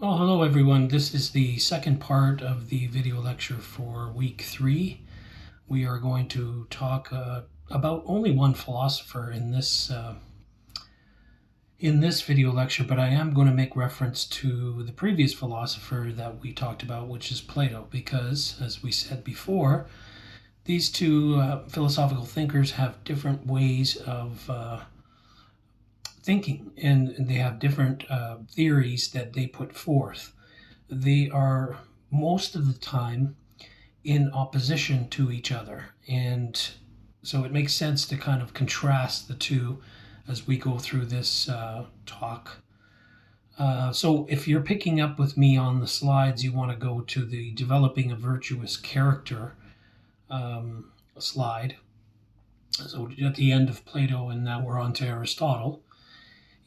Oh, hello everyone. This is the second part of the video lecture for week 3. We are going to talk about only one philosopher in this video lecture, but I am going to make reference to the previous philosopher that we talked about, which is Plato, because, as we said before, these two philosophical thinkers have different ways of thinking, and they have different theories that they put forth. They are most of the time in opposition to each other, and so it makes sense to kind of contrast the two as we go through this talk. So if you're picking up with me on the slides, you want to go to the developing a virtuous character slide. So at the end of Plato, and now we're on to Aristotle.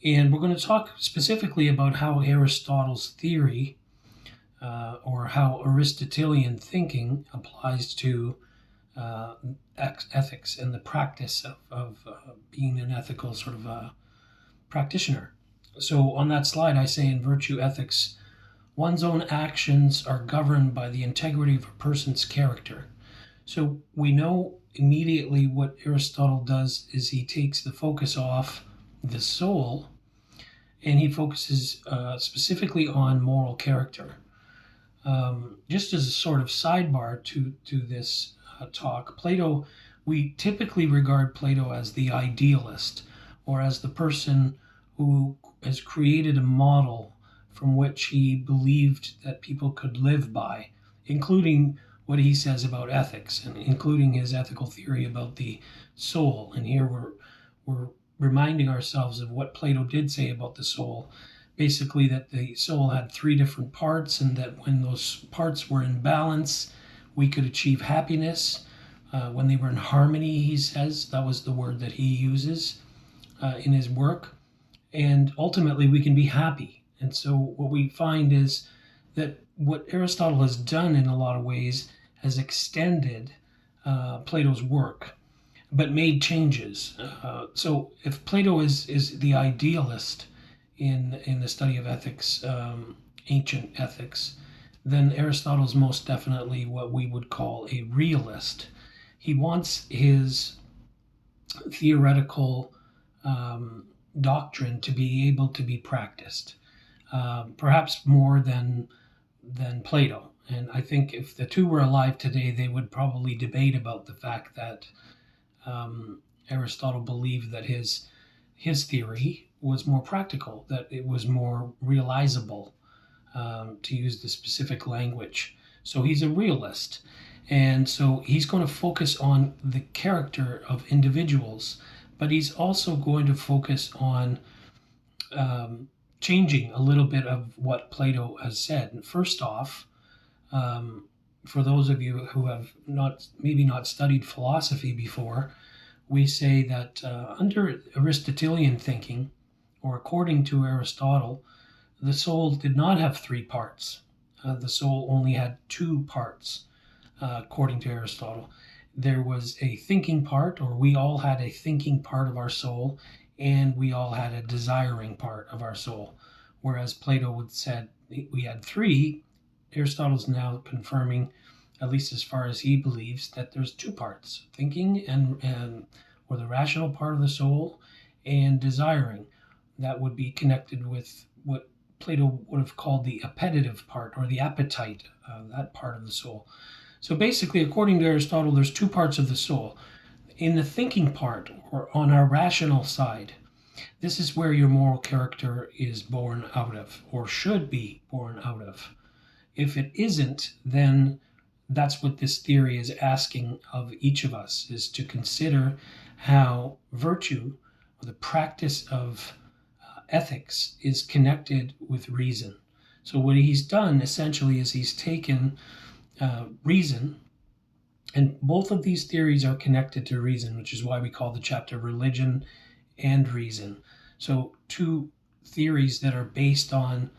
And we're going to talk specifically about how Aristotle's theory or how Aristotelian thinking applies to ethics and the practice of being an ethical sort of practitioner. So on that slide, I say in virtue ethics, one's own actions are governed by the integrity of a person's character. So we know immediately what Aristotle does is he takes the focus off the soul, and he focuses specifically on moral character. Just as a sort of sidebar to this talk, Plato, we typically regard Plato as the idealist, or as the person who has created a model from which he believed that people could live by, including what he says about ethics, and including his ethical theory about the soul. And here we're reminding ourselves of what Plato did say about the soul. Basically, that the soul had 3 different parts, and that when those parts were in balance, we could achieve happiness. When they were in harmony, he says, that was the word that he uses in his work. And ultimately, we can be happy. And so what we find is that what Aristotle has done in a lot of ways has extended Plato's work, but made changes. So if Plato is the idealist in the study of ethics, ancient ethics, then Aristotle's most definitely what we would call a realist. He wants his theoretical doctrine to be able to be practiced, perhaps more than Plato. And I think if the two were alive today, they would probably debate about the fact that Aristotle believed that his theory was more practical, that it was more realizable, to use the specific language. So he's a realist. And so he's going to focus on the character of individuals, but he's also going to focus on changing a little bit of what Plato has said. And first off, for those of you who have maybe not studied philosophy before, we say that under Aristotelian thinking, or according to Aristotle, the soul did not have 3 parts. The soul only had 2 parts, according to Aristotle. There was a thinking part, or we all had a thinking part of our soul, and we all had a desiring part of our soul. Whereas Plato would said we had 3, Aristotle's now confirming, at least as far as he believes, that there's 2 parts, thinking and or the rational part of the soul, and desiring. That would be connected with what Plato would have called the appetitive part, or the appetite, that part of the soul. So basically, according to Aristotle, there's 2 parts of the soul. In the thinking part, or on our rational side, this is where your moral character is born out of, or should be born out of. If it isn't, then that's what this theory is asking of each of us, is to consider how virtue, or the practice of ethics, is connected with reason. So what he's done essentially is he's taken reason, and both of these theories are connected to reason, which is why we call the chapter Religion and Reason. So 2 theories that are based on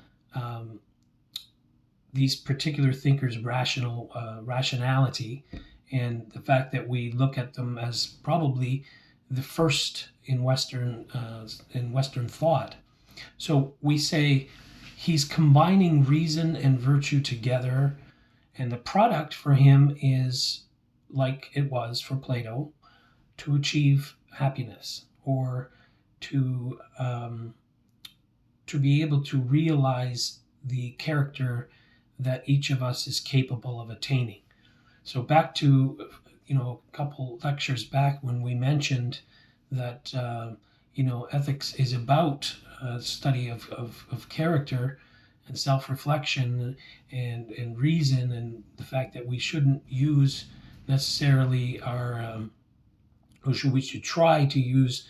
these particular thinkers' rationality, and the fact that we look at them as probably the first in Western thought. So we say he's combining reason and virtue together, and the product for him is like it was for Plato, to achieve happiness, or to be able to realize the character that each of us is capable of attaining. So back to a couple lectures back when we mentioned that ethics is about study of character and self-reflection and reason, and the fact that we shouldn't use necessarily we should try to use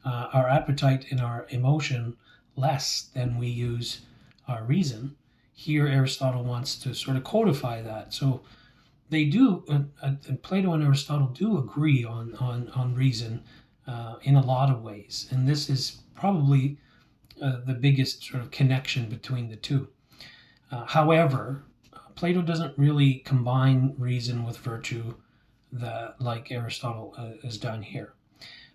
our appetite and our emotion less than we use our reason. Here, Aristotle wants to sort of codify that. So they do, and Plato and Aristotle do agree on reason in a lot of ways. And this is probably the biggest sort of connection between the two. However, Plato doesn't really combine reason with virtue like Aristotle has done here.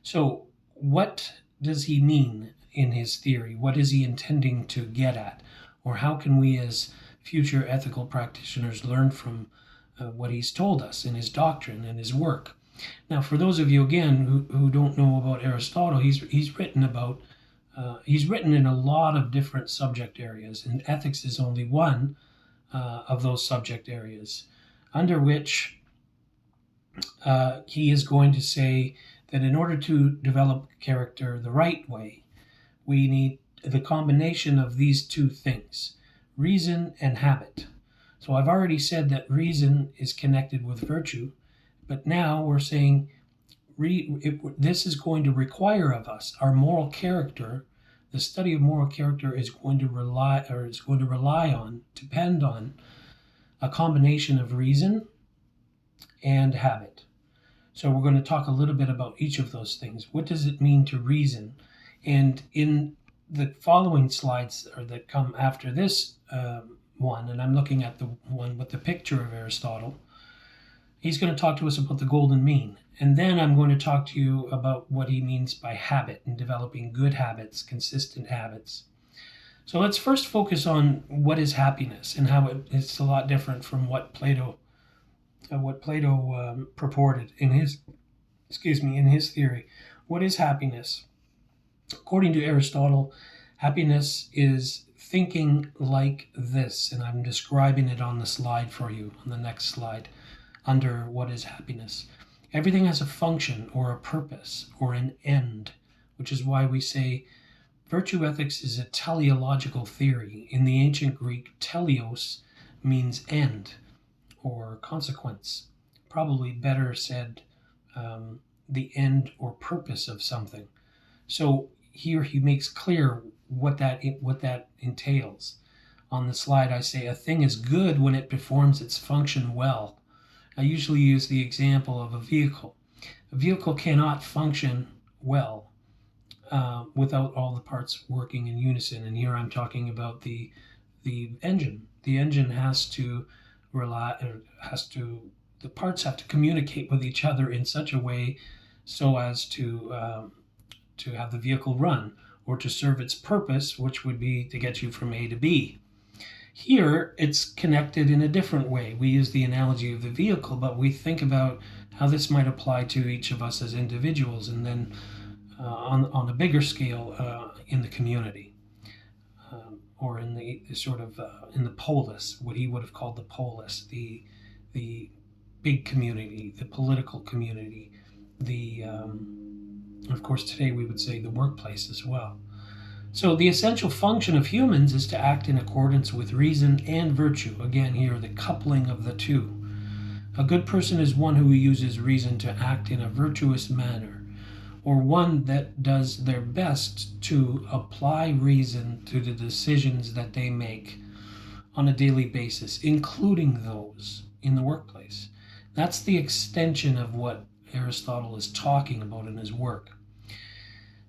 So what does he mean in his theory? What is he intending to get at? Or how can we as future ethical practitioners learn from what he's told us in his doctrine and his work? Now, for those of you, again, who don't know about Aristotle, he's written in a lot of different subject areas, and ethics is only one of those subject areas, under which he is going to say that in order to develop character the right way, we need the combination of these two things, reason and habit. So I've already said that reason is connected with virtue, but now we're saying this is going to require of us our moral character. The study of moral character is going to depend on a combination of reason and habit. So we're going to talk a little bit about each of those things. What does it mean to reason? And in the following slides that come after this one, and I'm looking at the one with the picture of Aristotle, he's going to talk to us about the golden mean. And then I'm going to talk to you about what he means by habit and developing good habits, consistent habits. So let's first focus on what is happiness and how it's a lot different from what Plato purported in his theory. What is happiness? According to Aristotle, happiness is thinking like this, and I'm describing it on the slide for you, on the next slide, under what is happiness. Everything has a function or a purpose or an end, which is why we say virtue ethics is a teleological theory. In the ancient Greek, teleos means end or consequence. Probably better said, the end or purpose of something. So here he makes clear what that entails. On the slide, I say a thing is good when it performs its function well. I usually use the example of a vehicle. A vehicle cannot function well without all the parts working in unison. And here I'm talking about the engine. The engine the parts have to communicate with each other in such a way so as to have the vehicle run, or to serve its purpose, which would be to get you from A to B. Here, it's connected in a different way. We use the analogy of the vehicle, but we think about how this might apply to each of us as individuals, and then on a bigger scale in the community, or in the in the polis, what he would have called the polis, the big community, the political community, of course today we would say the workplace as well. So the essential function of humans is to act in accordance with reason and virtue. Again, here, the coupling of the two. A good person is one who uses reason to act in a virtuous manner, or one that does their best to apply reason to the decisions that they make on a daily basis, including those in the workplace. That's the extension of what Aristotle is talking about in his work.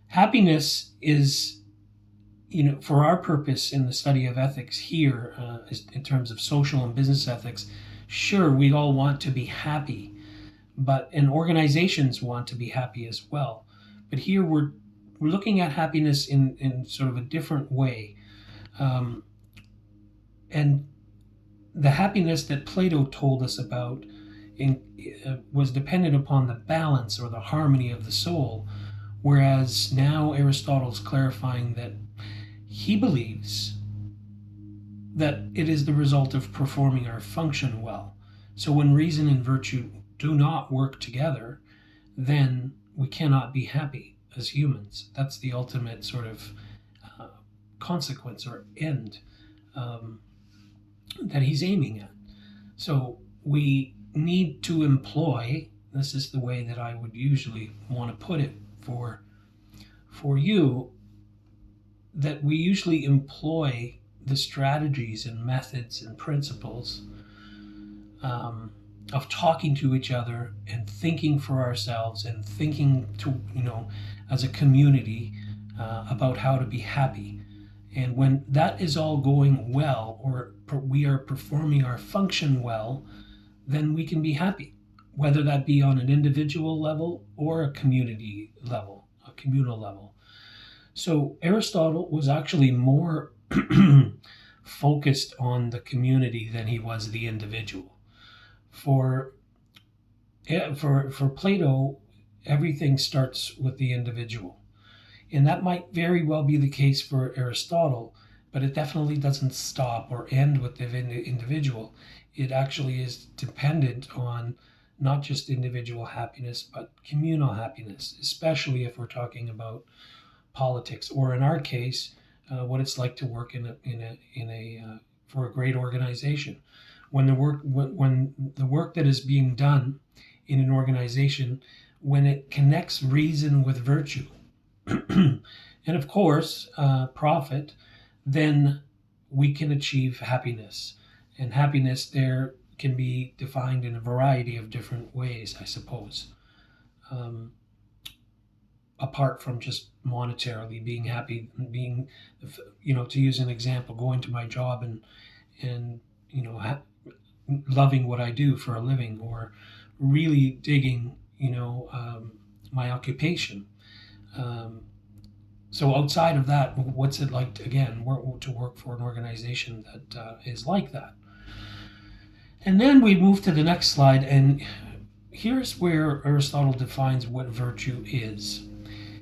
Happiness is, for our purpose in the study of ethics here, in terms of social and business ethics, sure, we all want to be happy, and organizations want to be happy as well. But here we're looking at happiness in sort of a different way. And the happiness that Plato told us about was dependent upon the balance or the harmony of the soul, whereas now Aristotle's clarifying that he believes that it is the result of performing our function well. So when reason and virtue do not work together, then we cannot be happy as humans. That's the ultimate sort of consequence or end that he's aiming at. So we need to employ, this is the way that I would usually want to put it for you, that we usually employ the strategies and methods and principles of talking to each other and thinking for ourselves and thinking to, as a community about how to be happy. And when that is all going well, or we are performing our function well, then we can be happy, whether that be on an individual level or a community level, a communal level. So Aristotle was actually more focused on the community than he was the individual. For Plato, everything starts with the individual. And that might very well be the case for Aristotle, but it definitely doesn't stop or end with the individual. It actually is dependent on not just individual happiness, but communal happiness, especially if we're talking about politics, or in our case, what it's like to work for a great organization. When the work that is being done in an organization, when it connects reason with virtue, and of course, profit, then we can achieve happiness. And happiness there can be defined in a variety of different ways, I suppose. Apart from just monetarily being happy, being, to use an example, going to my job and loving what I do for a living, or really digging, my occupation. So outside of that, what's it like to work for an organization that is like that? And then we move to the next slide, and here's where Aristotle defines what virtue is.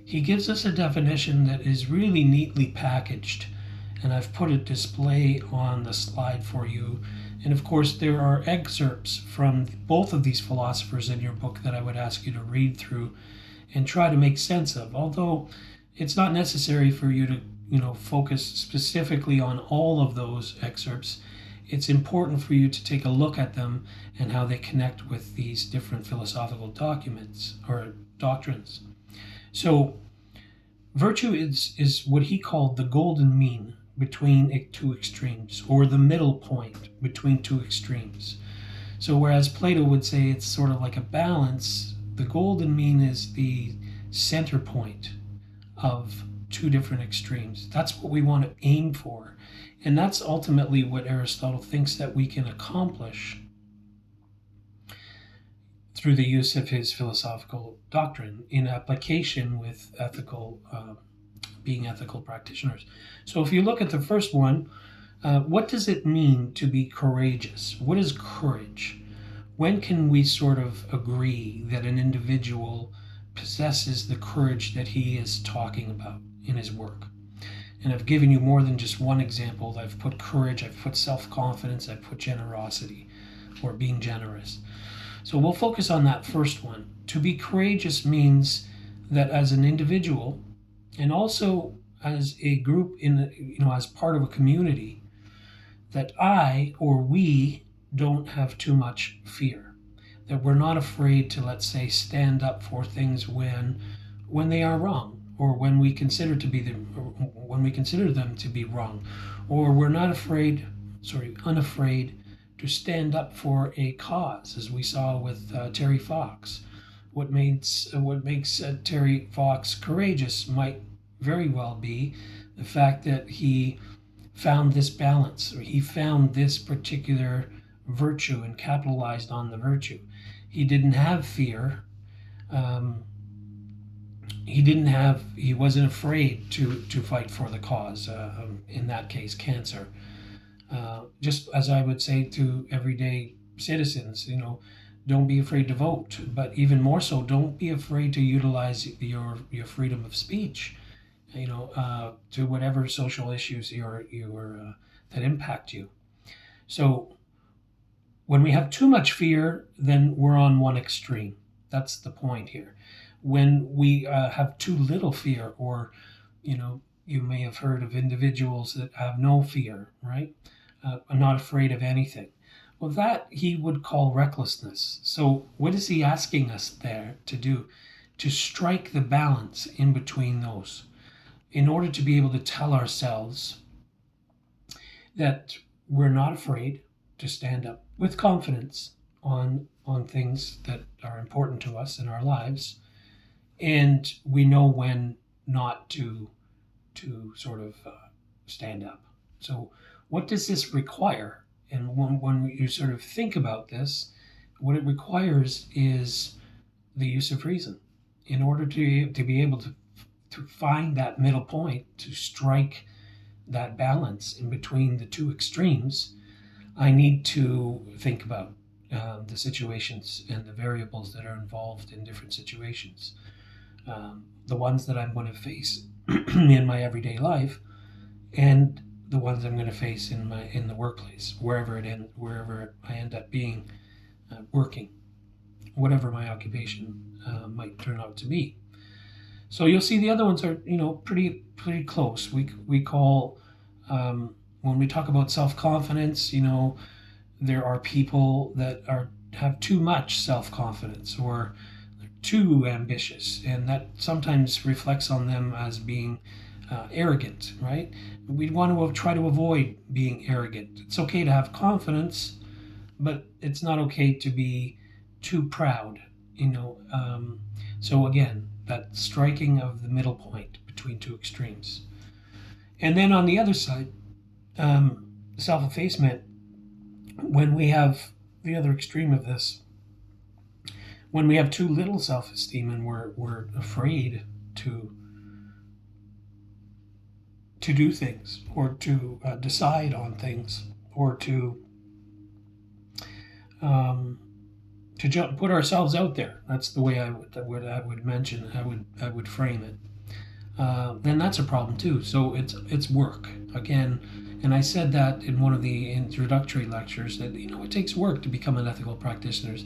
He gives us a definition that is really neatly packaged, and I've put a display on the slide for you. And of course, there are excerpts from both of these philosophers in your book that I would ask you to read through and try to make sense of, although it's not necessary for you to focus specifically on all of those excerpts. It's important for you to take a look at them and how they connect with these different philosophical documents or doctrines. So virtue is what he called the golden mean between two extremes, or the middle point between two extremes. So whereas Plato would say it's sort of like a balance, the golden mean is the center point of two different extremes. That's what we want to aim for. And that's ultimately what Aristotle thinks that we can accomplish through the use of his philosophical doctrine in application with being ethical practitioners. So if you look at the first one, what does it mean to be courageous? What is courage? When can we sort of agree that an individual possesses the courage that he is talking about in his work? And I've given you more than just one example. I've put courage, I've put self-confidence, I've put generosity, or being generous. So we'll focus on that first one. To be courageous means that as an individual, and also as a group as part of a community, that I or we don't have too much fear. That we're not afraid to, let's say, stand up for things when they are wrong, or when we consider them to be wrong, or we're not unafraid to stand up for a cause, as we saw with Terry Fox. What makes Terry Fox courageous might very well be the fact that he found this balance, or he found this particular virtue and capitalized on the virtue. He didn't have fear. He wasn't afraid to fight for the cause, in that case, cancer. Just as I would say to everyday citizens, don't be afraid to vote, but even more so, don't be afraid to utilize your freedom of speech, to whatever social issues that impact you. So when we have too much fear, then we're on one extreme. That's the point here. When we have too little fear, or you may have heard of individuals that have no fear, right? Are not afraid of anything. Well, that he would call recklessness. So, what is he asking us there to do? To strike the balance in between those, in order to be able to tell ourselves that we're not afraid to stand up with confidence on things that are important to us in our lives, and we know when not to sort of stand up. So, what does this require? And when you sort of think about this, what it requires is the use of reason in order to be able to find that middle point, to strike that balance in between the two extremes. I need to think about the situations and the variables that are involved in different situations. The ones that I'm going to face in my everyday life, and the ones I'm going to face in the workplace, wherever I end up being working, whatever my occupation might turn out to be. So you'll see the other ones are pretty close. We call when we talk about self confidence, there are people that have too much self confidence, or they're too ambitious, and that sometimes reflects on them as being arrogant, right? We want to try to avoid being arrogant. It's okay to have confidence, but it's not okay to be too proud, so again, that striking of the middle point between two extremes. And then on the other side, self-effacement, when we have the other extreme of this, when we have too little self-esteem and we're afraid to do things, or to decide on things, or to put ourselves out there. That's the way I would mention. I would frame it. Then that's a problem too. So it's work again, and I said that in one of the introductory lectures that it takes work to become an ethical practitioner,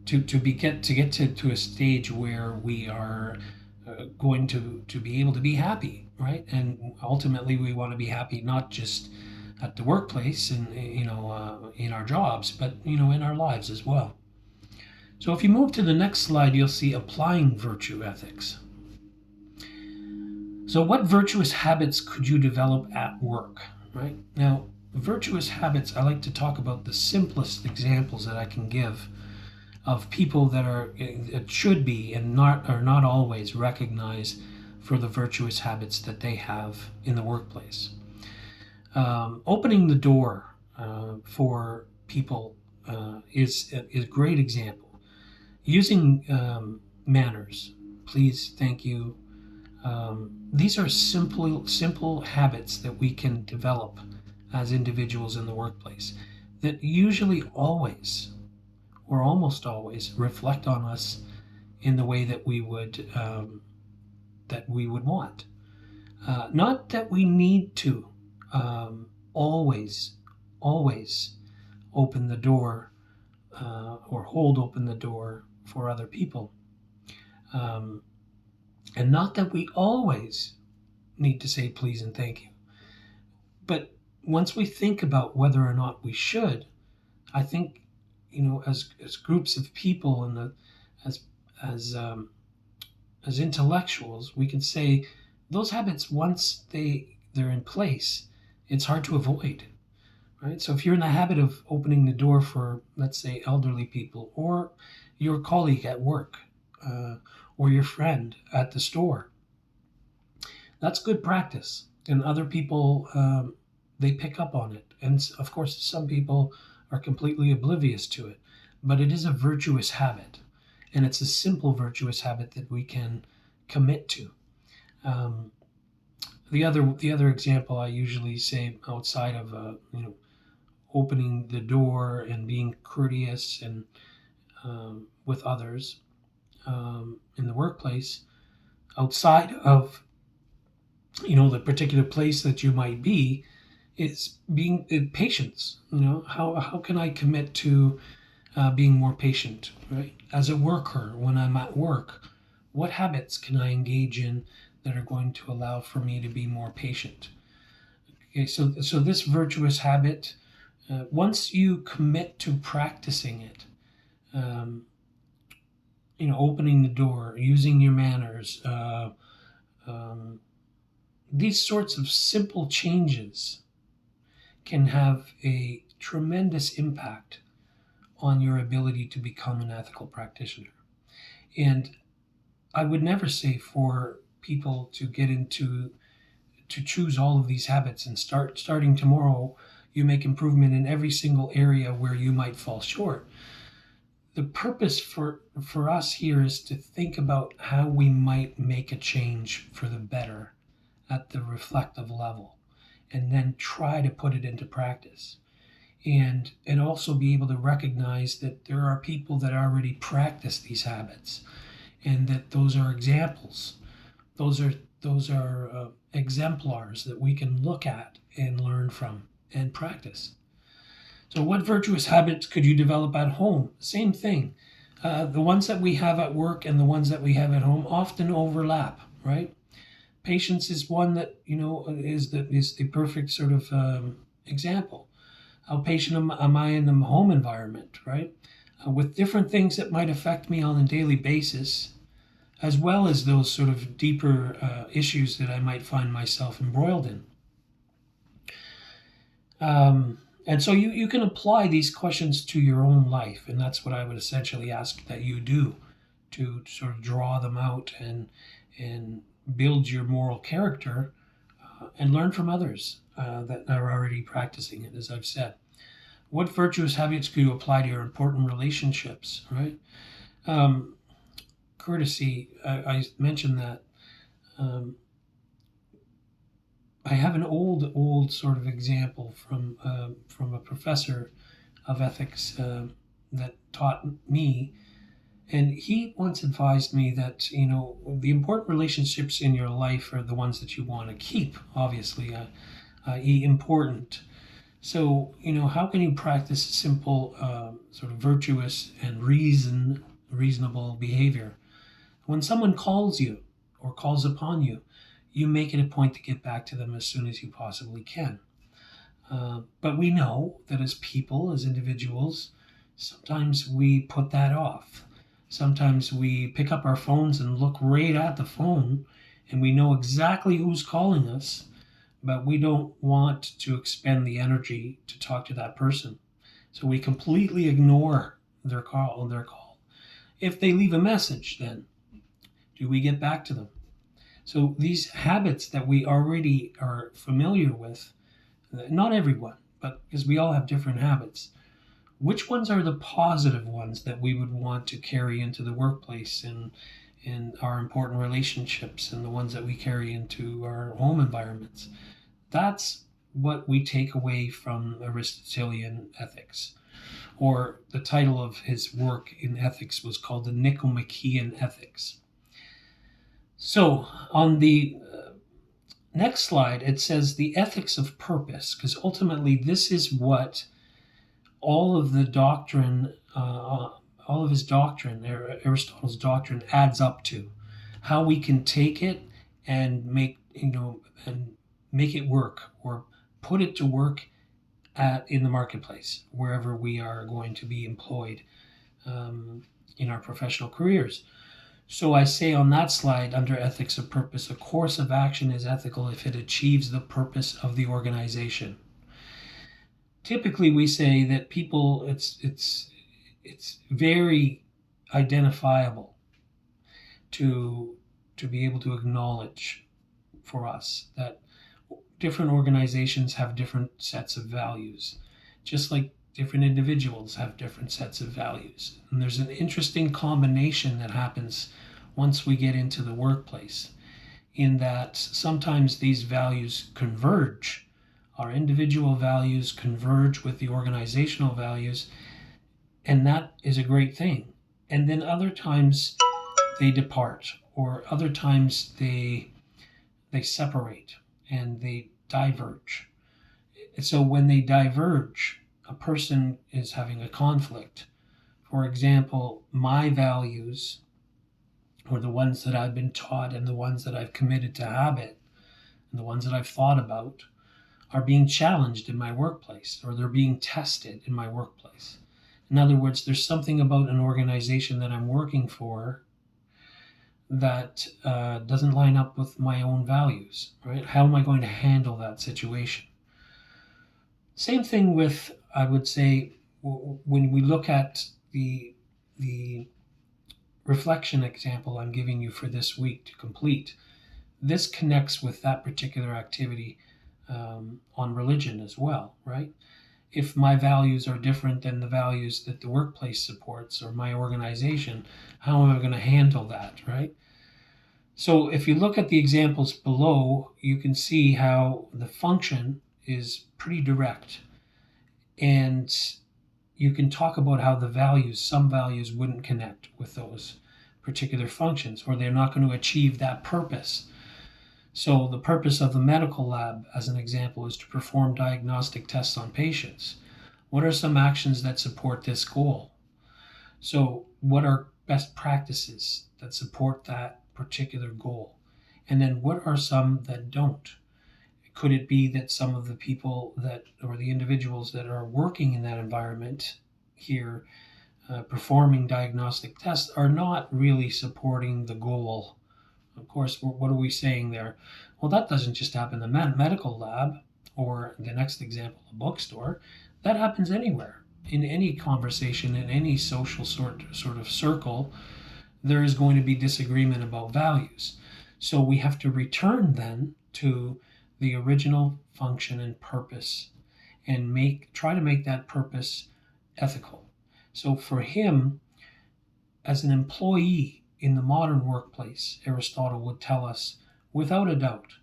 to get to a stage where we are going to be able to be happy, right? And ultimately, we want to be happy not just at the workplace and in our jobs, but in our lives as well. So if you move to the next slide, you'll see applying virtue ethics. So what virtuous habits could you develop at work, right? Now, virtuous habits, I like to talk about the simplest examples that I can give of people that should be and are not always recognized for the virtuous habits that they have in the workplace. Opening the door for people is a great example. Using manners, please, thank you. These are simple habits that we can develop as individuals in the workplace that usually always, or almost always, reflect on us in the way that we would want. Not that we need to always open the door or hold open the door for other people. And not that we always need to say please and thank you. But once we think about whether or not we should, I think, as groups of people and as intellectuals, we can say those habits, once they're in place, it's hard to avoid, right? So if you're in the habit of opening the door for, let's say, elderly people, or your colleague at work, or your friend at the store, that's good practice. And other people, they pick up on it. And of course, some people are completely oblivious to it. But it is a virtuous habit. And it's a simple virtuous habit that we can commit to. The other example I usually say outside of opening the door and being courteous and with others in the workplace, outside of the particular place that you might be, is being patience. How can I commit to being more patient, right? As a worker, when I'm at work, what habits can I engage in that are going to allow for me to be more patient? Okay, so this virtuous habit, once you commit to practicing it, um, opening the door, using your manners, um, these sorts of simple changes can have a tremendous impact on your ability to become an ethical practitioner. And I would never say for people to choose all of these habits and starting tomorrow you make improvement in every single area where you might fall short. The purpose for us here is to think about how we might make a change for the better at the reflective level, and then try to put it into practice. And also be able to recognize that there are people that already practice these habits, and that those are examples. Those are exemplars that we can look at and learn from and practice. So what virtuous habits could you develop at home? Same thing. The ones that we have at work and the ones that we have at home often overlap, right? Patience is one that is the perfect sort of example. How patient am I in the home environment, right? With different things that might affect me on a daily basis, as well as those sort of deeper issues that I might find myself embroiled in. And so you can apply these questions to your own life, and that's what I would essentially ask that you do, to sort of draw them out and build your moral character, and learn from others that are already practicing it, as I've said. What virtuous habits could you apply to your important relationships, right? Courtesy, I mentioned that. I have an old sort of example from a professor of ethics that taught me, and he once advised me that the important relationships in your life are the ones that you want to keep. Obviously, i.e., important. So how can you practice simple, sort of virtuous and reasonable behavior? When someone calls you or calls upon you, you make it a point to get back to them as soon as you possibly can. But we know that as people, as individuals, sometimes we put that off. Sometimes we pick up our phones and look right at the phone, and we know exactly who's calling us, but we don't want to expend the energy to talk to that person. So we completely ignore their call. If they leave a message, then do we get back to them? So these habits that we already are familiar with, not everyone, but because we all have different habits, which ones are the positive ones that we would want to carry into the workplace and in our important relationships, and the ones that we carry into our home environments? That's what we take away from Aristotelian ethics. Or the title of his work in ethics was called the Nicomachean Ethics. So on the next slide, it says the ethics of purpose, because ultimately this is what all of his doctrine, Aristotle's doctrine, adds up to. How we can take it and make it work, or put it to work in the marketplace, wherever we are going to be employed in our professional careers. So I say on that slide, under ethics of purpose, a course of action is ethical if it achieves the purpose of the organization. Typically, we say that people, it's very identifiable to be able to acknowledge for us that different organizations have different sets of values, just like different individuals have different sets of values. And there's an interesting combination that happens once we get into the workplace, in that sometimes these values converge Our individual values converge with the organizational values, and that is a great thing. And then other times they depart, or other times they separate and they diverge. So when they diverge, a person is having a conflict. For example, my values, or the ones that I've been taught and the ones that I've committed to habit and the ones that I've thought about, are being challenged in my workplace, or they're being tested in my workplace. In other words, there's something about an organization that I'm working for that doesn't line up with my own values, right? How am I going to handle that situation? Same thing with, I would say, when we look at the reflection example I'm giving you for this week to complete, this connects with that particular activity on religion as well, right? If my values are different than the values that the workplace supports or my organization, how am I going to handle that, right? So if you look at the examples below, you can see how the function is pretty direct. And you can talk about how the values, some values wouldn't connect with those particular functions, or they're not going to achieve that purpose. So the purpose of the medical lab, as an example, is to perform diagnostic tests on patients. What are some actions that support this goal? So what are best practices that support that particular goal? And then what are some that don't? Could it be that some of the people that, or the individuals that are working in that environment here, performing diagnostic tests, are not really supporting the goal? Of course, what are we saying there? Well, that doesn't just happen in the medical lab, or the next example, a bookstore. That happens anywhere. In any conversation, in any social sort of circle, there is going to be disagreement about values. So we have to return then to the original function and purpose, and try to make that purpose ethical. So for him, as an employee in the modern workplace, Aristotle would tell us, without a doubt,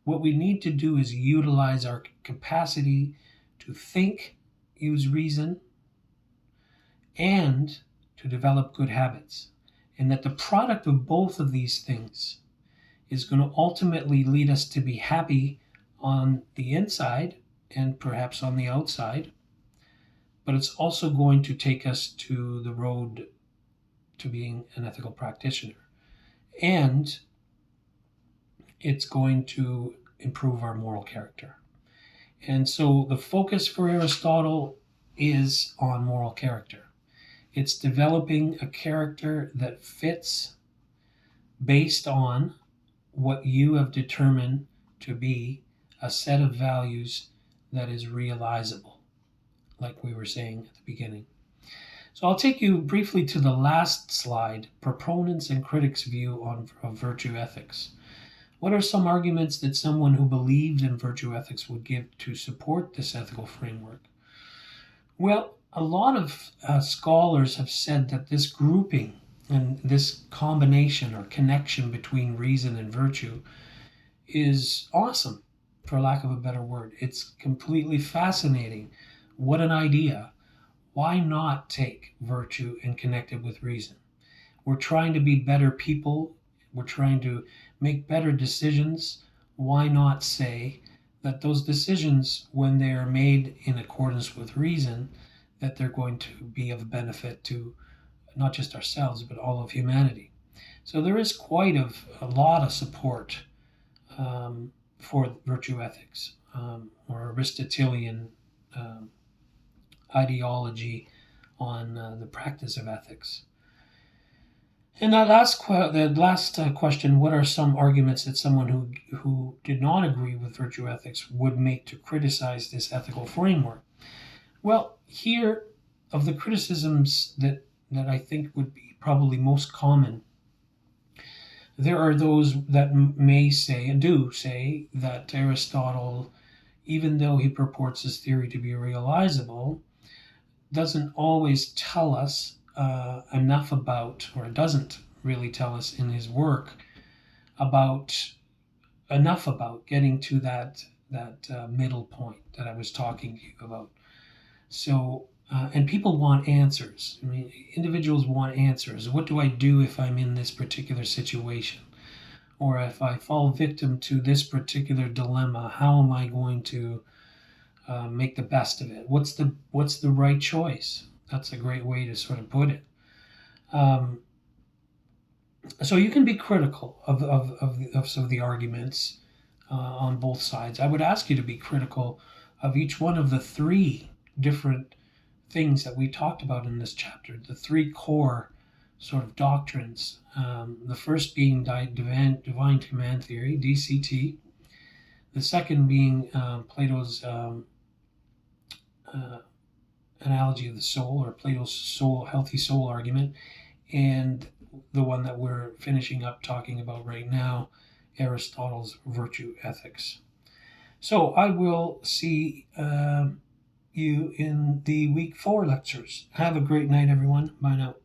what we need to do is utilize our capacity to think, use reason, and to develop good habits. And that the product of both of these things is going to ultimately lead us to be happy on the inside and perhaps on the outside, but it's also going to take us to the road to being an ethical practitioner. And it's going to improve our moral character. And so the focus for Aristotle is on moral character. It's developing a character that fits based on what you have determined to be a set of values that is realizable, like we were saying at the beginning. So I'll take you briefly to the last slide, proponents and critics' view of virtue ethics. What are some arguments that someone who believed in virtue ethics would give to support this ethical framework? Well, a lot of scholars have said that this grouping and this combination or connection between reason and virtue is awesome, for lack of a better word. It's completely fascinating. What an idea. Why not take virtue and connect it with reason? We're trying to be better people. We're trying to make better decisions. Why not say that those decisions, when they are made in accordance with reason, that they're going to be of benefit to not just ourselves, but all of humanity? So there is quite a lot of support for virtue ethics, or Aristotelian ideology on the practice of ethics. And that last question, what are some arguments that someone who did not agree with virtue ethics would make to criticize this ethical framework? Well, here, of the criticisms that I think would be probably most common, there are those that may say, and do say, that Aristotle, even though he purports his theory to be realizable, doesn't always tell us enough about, or doesn't really tell us in his work enough about getting to that middle point that I was talking to you about. So, and people want answers. I mean, individuals want answers. What do I do if I'm in this particular situation? Or if I fall victim to this particular dilemma, how am I going to make the best of it? What's the right choice? That's a great way to sort of put it. So you can be critical of some of the arguments on both sides. I would ask you to be critical of each one of the three different things that we talked about in this chapter, the three core sort of doctrines. The first being divine command theory, DCT. The second being Plato's analogy of the soul, or Plato's healthy soul argument, and the one that we're finishing up talking about right now, Aristotle's virtue ethics. So I will see you in the week 4 lectures. Have a great night, everyone. Bye now.